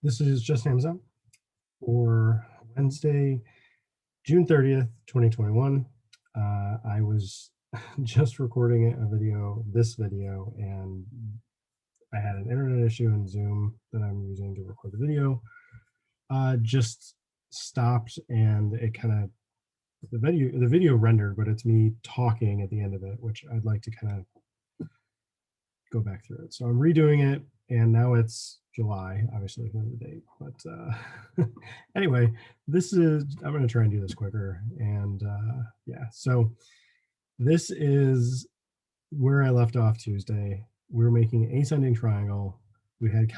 This is just AMZN for Wednesday, June 30th, 2021. I was just recording a video, this video, and I had an internet issue in Zoom that I'm using to record the video. Just stopped and it kind of the video rendered, but it's me talking at the end of it, which I'd like to kind of go back through it. So I'm redoing it, and now it's July, obviously looking at the date. But anyway, I'm going to try and do this quicker. And yeah, so this is where I left off Tuesday. We were making an ascending triangle. We had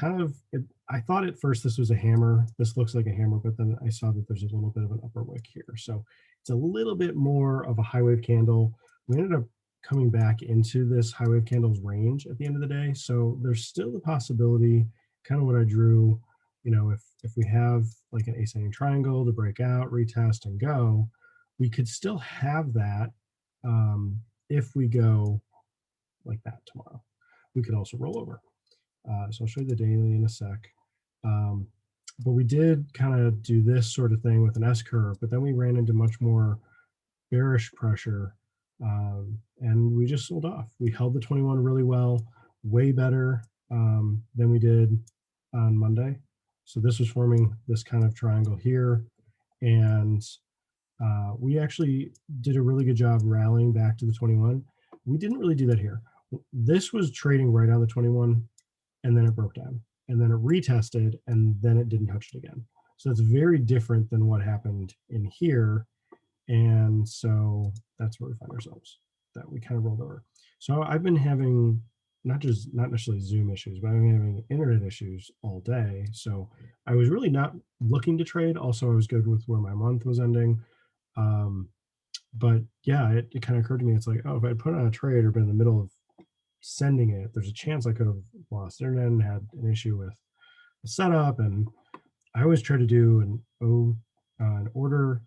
I thought at first this was a hammer. This looks like a hammer, but then I saw that there's a little bit of an upper wick here. So it's a little bit more of a high wave candle. We ended up coming back into this high wave candle's range at the end of the day. So there's still the possibility, kind of what I drew, if we have like an ascending triangle to break out, retest, and go, we could still have that if we go like that tomorrow. We could also roll over. So I'll show you the daily in a sec. But we did kind of do this sort of thing with an S curve, but then we ran into much more bearish pressure, and we just sold off. We held the 21 really well, way better than we did on Monday. So this was forming this kind of triangle here, and we actually did a really good job rallying back to the 21. We didn't really do that here. This was trading right on the 21, and then it broke down, and then it retested, and then it didn't touch it again. So it's very different than what happened in here. And so that's where we find ourselves, that we kind of rolled over. So I've been having not necessarily Zoom issues, but I've been having internet issues all day. So I was really not looking to trade. Also, I was good with where my month was ending. But yeah, it kind of occurred to me, it's like, oh, if I'd put on a trade or been in the middle of sending it, there's a chance I could have lost internet and had an issue with the setup. And I always try to do an order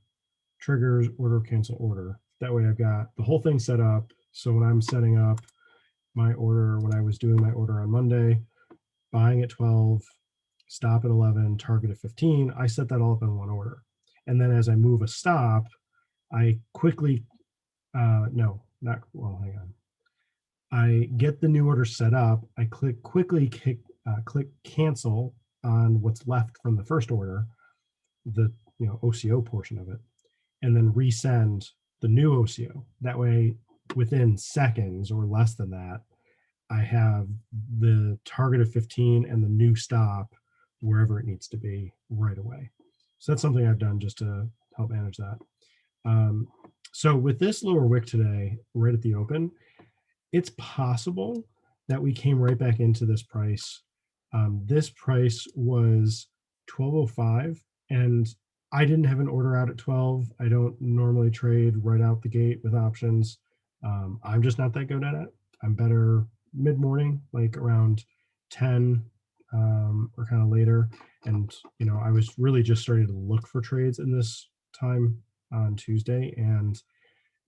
triggers, order, cancel, order. That way I've got the whole thing set up. So when I'm setting up my order, when I was doing my order on Monday, buying at 12, stop at 11, target at 15, I set that all up in one order. And then as I move a stop, I quickly, hang on. I get the new order set up. I click cancel on what's left from the first order, the OCO portion of it, and then resend the new OCO. That way, within seconds or less than that, I have the target of 15 and the new stop wherever it needs to be right away. So that's something I've done just to help manage that. So with this lower wick today, right at the open, it's possible that we came right back into this price. This price was 12.05, and I didn't have an order out at 12. I don't normally trade right out the gate with options. I'm just not that good at it. I'm better mid-morning, like around 10 or kind of later. And, I was really just starting to look for trades in this time on Tuesday, and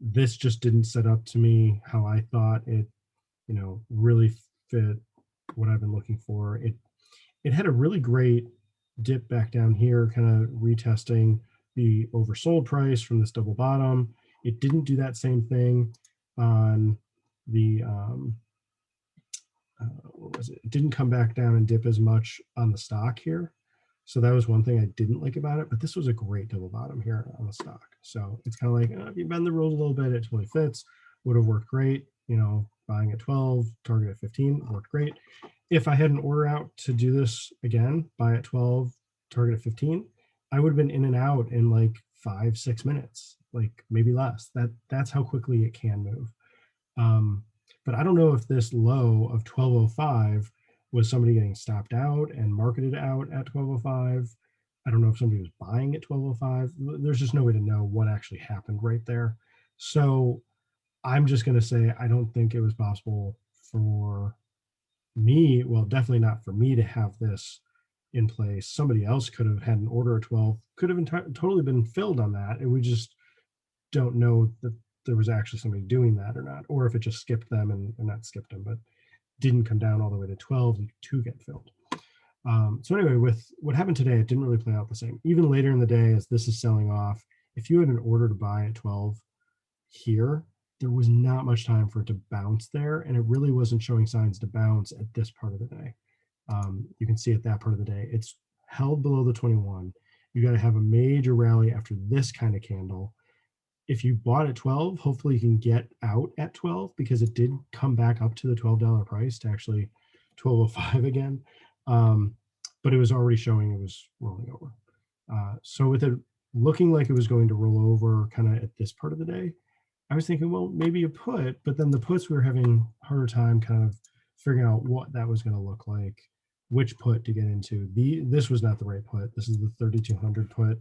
this just didn't set up to me how I thought it, really fit what I've been looking for. It had a really great dip back down here, kind of retesting the oversold price from this double bottom. It didn't do that same thing on the what was it? It didn't come back down and dip as much on the stock here. So that was one thing I didn't like about it, but this was a great double bottom here on the stock. So it's kind of like, if you bend the rules a little bit, it totally fits. Would have worked great. Buying at 12, target at 15, worked great. If I had an order out to do this again, buy at 12, target at 15, I would have been in and out in like 5-6 minutes, like maybe less. That's how quickly it can move. But I don't know if this low of 12.05 was somebody getting stopped out and marketed out at 12.05. I don't know if somebody was buying at 12.05. There's just no way to know what actually happened right there. So I'm just going to say I don't think it was possible for me, well, definitely not for me to have this in place. Somebody else could have had an order at 12, could have totally been filled on that, and we just don't know that there was actually somebody doing that or not, or if it just skipped them and not skipped them, but didn't come down all the way to 12 to get filled. So anyway, with what happened today, it didn't really play out the same. Even later in the day, as this is selling off, if you had an order to buy at 12 here, there was not much time for it to bounce there, and it really wasn't showing signs to bounce at this part of the day. You can see at that part of the day, it's held below the 21. You got to have a major rally after this kind of candle. If you bought at 12, hopefully you can get out at 12 because it did come back up to the $12 price to actually 12.05 again. But it was already showing it was rolling over. So with it looking like it was going to roll over kind of at this part of the day, I was thinking, well, maybe a put, but then the puts we were having a harder time kind of figuring out what that was going to look like, which put to get into. This was not the right put. This is the 3,200 put.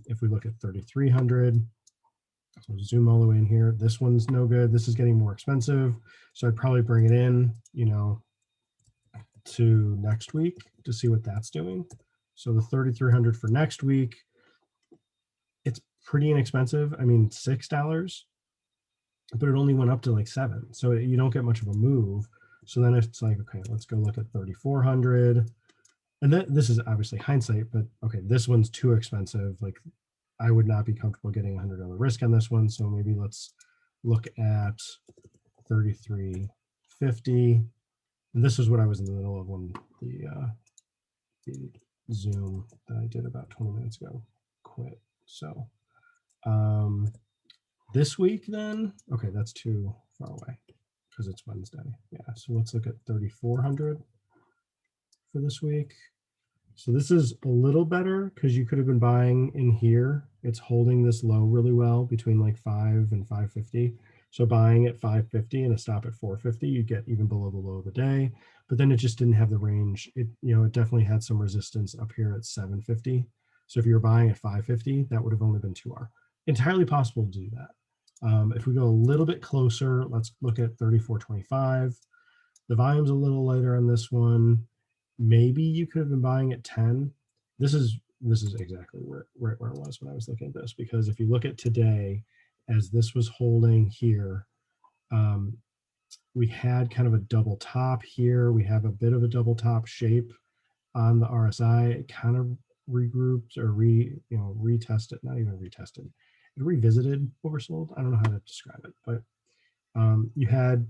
If we look at 3,300, so zoom all the way in here. This one's no good. This is getting more expensive. So I'd probably bring it in, to next week to see what that's doing. So the 3,300 for next week, it's pretty inexpensive. I mean, $6, but it only went up to like 7. So you don't get much of a move. So then it's like, okay, let's go look at 3,400. And this is obviously hindsight, but okay, this one's too expensive. Like I would not be comfortable getting $100 risk on this one. So maybe let's look at 3,350. And this is what I was in the middle of when the Zoom that I did about 20 minutes ago quit. So this week then, okay, that's too far away because it's Wednesday. Yeah, so let's look at 3,400 for this week. So this is a little better because you could have been buying in here. It's holding this low really well between like 5 and 550. So buying at 550 and a stop at 450, you get even below the low of the day. But then it just didn't have the range. It definitely had some resistance up here at 750. So if you were buying at 550, that would have only been 2R. Entirely possible to do that. If we go a little bit closer, let's look at 3,425. The volume's a little lighter on this one. Maybe you could have been buying at 10. This is exactly right where it was when I was looking at this, because if you look at today, as this was holding here, we had kind of a double top here. We have a bit of a double top shape on the RSI. It kind of regrouped or retested, not even retested. It revisited oversold. I don't know how to describe it, but you had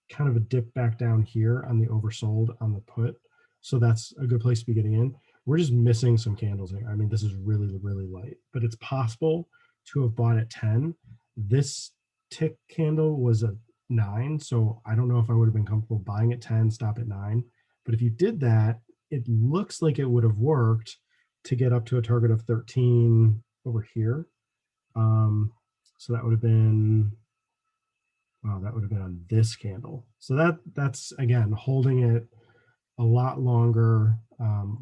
kind of a dip back down here on the oversold on the put. So that's a good place to be getting in. We're just missing some candles here. I mean, this is really, really light, but it's possible to have bought at 10. This tick candle was a 9. So I don't know if I would have been comfortable buying at 10, stop at 9. But if you did that, it looks like it would have worked to get up to a target of 13 over here. So that would have been, wow, that would have been on this candle. So that's again, holding it a lot longer.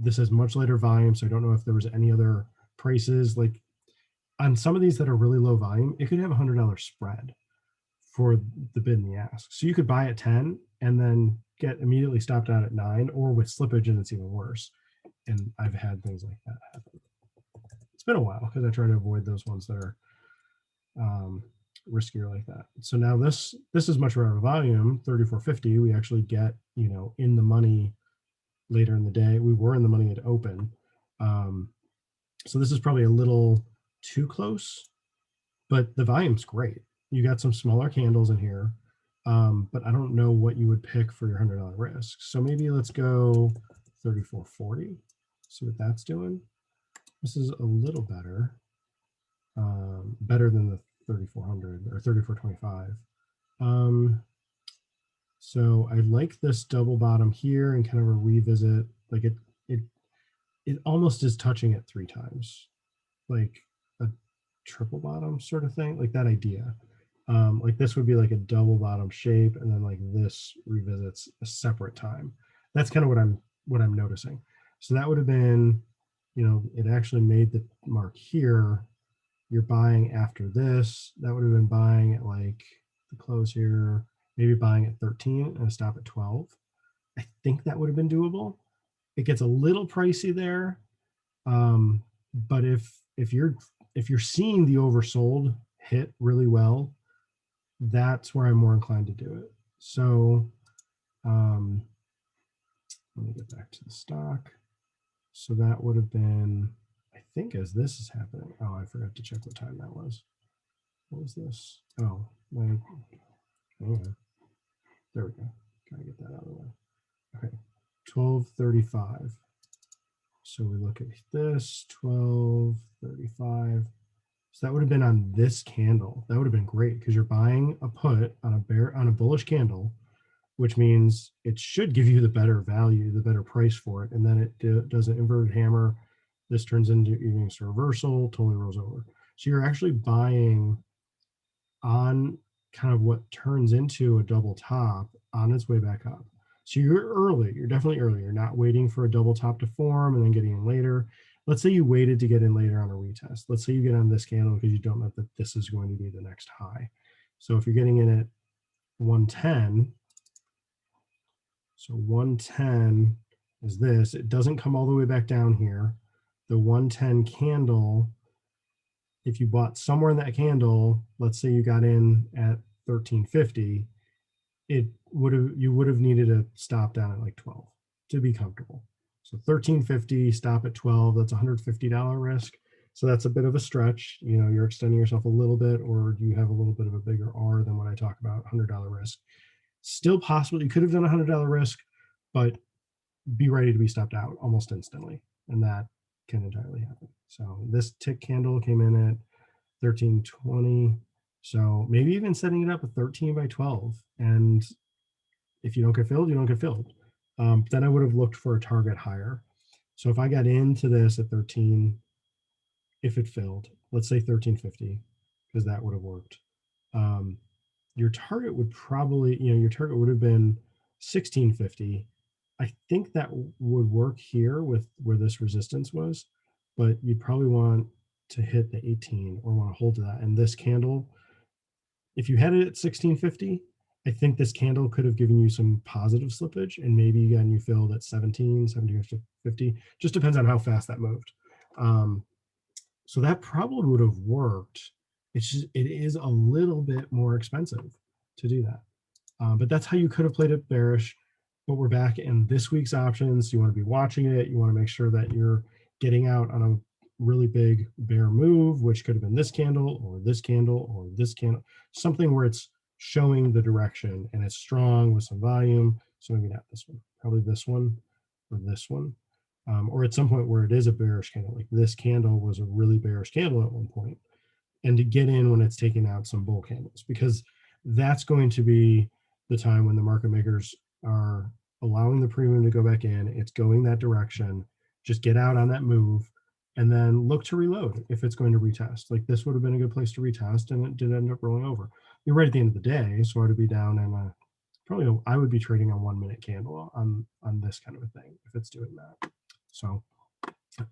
This has much later volume, so I don't know if there was any other prices. Like on some of these that are really low volume, it could have $100 spread for the bid and the ask. So you could buy at 10 and then get immediately stopped out at 9, or with slippage and it's even worse. And I've had things like that happen. It's been a while because I try to avoid those ones that are riskier like that. So now this is much better volume, 3,450. We actually get in the money later in the day. We were in the money at open. So this is probably a little too close, but the volume's great. You got some smaller candles in here, but I don't know what you would pick for your $100 risk. So maybe let's go 3,440, see what that's doing. This is a little better, better than the 3,400 or 3,425. So I like this double bottom here and kind of a revisit. Like it almost is touching it 3 times, like a triple bottom sort of thing, like that idea. Like this would be like a double bottom shape, and then like this revisits a separate time. That's kind of what I'm noticing. So that would have been, it actually made the mark here. You're buying after this. That would have been buying at like the close here, maybe buying at 13 and a stop at 12. I think that would have been doable. It gets a little pricey there, but if you're seeing the oversold hit really well, that's where I'm more inclined to do it. So Let me get back to the stock. So that would have been, I think, as this is happening. Oh, I forgot to check what time that was. What was this? Oh, my, okay. There we go. Gotta get that out of the way. Okay, 12:35. So we look at this, 12:35. So that would have been on this candle. That would have been great because you're buying a put on a bullish candle, which means it should give you the better value, the better price for it. And then it does an inverted hammer. This turns into even a reversal, totally rolls over. So you're actually buying on kind of what turns into a double top on its way back up. So you're early, you're definitely early. You're not waiting for a double top to form and then getting in later. Let's say you waited to get in later on a retest. Let's say you get on this candle because you don't know that this is going to be the next high. So if you're getting in at 110, so 110 is this. It doesn't come all the way back down here. The 110 candle, if you bought somewhere in that candle, let's say you got in at 1350, you would have needed to stop down at like 12 to be comfortable. So 1350, stop at 12, that's $150 risk. So that's a bit of a stretch. You know, you're extending yourself a little bit, or you have a little bit of a bigger R than what I talk about, $100 risk. Still possible. You could have done a $100 risk, but be ready to be stopped out almost instantly. And that can entirely happen. So this tick candle came in at 1320. So maybe even setting it up at 13 by 12. And if you don't get filled, you don't get filled. Then I would have looked for a target higher. So if I got into this at 13, if it filled, let's say 1350, because that would have worked. Your target would probably, your target would have been 1650. I think that would work here with where this resistance was, but you'd probably want to hit the 18 or want to hold to that. And this candle, if you had it at 1650, I think this candle could have given you some positive slippage, and maybe again you filled at 1750. Just depends on how fast that moved. So that probably would have worked. It's just, it is a little bit more expensive to do that. But that's how you could have played it bearish. But we're back in this week's options. You want to be watching it. You want to make sure that you're getting out on a really big bear move, which could have been this candle or this candle or this candle, something where it's showing the direction and it's strong with some volume. So maybe not this one, probably this one or this one. Or at some point where it is a bearish candle, like this candle was a really bearish candle at one point, and to get in when it's taking out some bull candles, because that's going to be the time when the market makers are allowing the premium to go back in. It's going that direction. Just get out on that move and then look to reload if it's going to retest. Like this would have been a good place to retest, and it did end up rolling over. You're right at the end of the day, so I would be down in I would be trading a 1 minute candle on this kind of a thing if it's doing that. So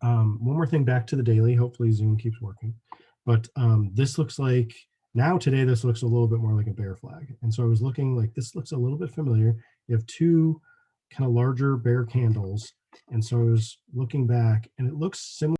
one more thing back to the daily. Hopefully Zoom keeps working. But this looks like, now today, this looks a little bit more like a bear flag. And so I was looking like, this looks a little bit familiar. You have two kind of larger bear candles. And so I was looking back and it looks similar